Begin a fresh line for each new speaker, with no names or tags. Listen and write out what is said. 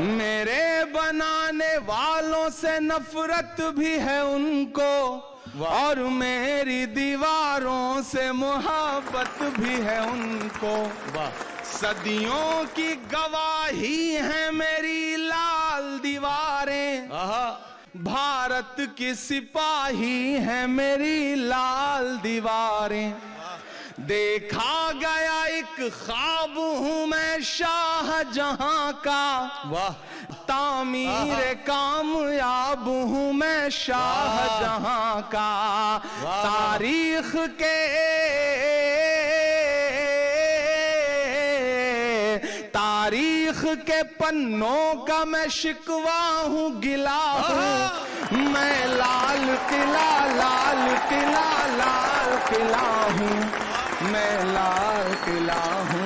मेरे बनाने वालों से नफरत भी है उनको, और मेरी दीवारों से मोहब्बत भी है उनको। सदियों की गवाही है मेरी लाल दीवारें, भारत की सिपाही है मेरी लाल दीवारें। देखा गया एक ख्वाब हूँ मैं शाहजहां का, तामीर कामयाब हूँ मैं शाहजहां का। तारीख के पन्नों का मैं शिकवा हूँ, गिला हूँ मैं लाल किला, लाल किला, लाल किला हूँ मैं, लाल किला हूँ।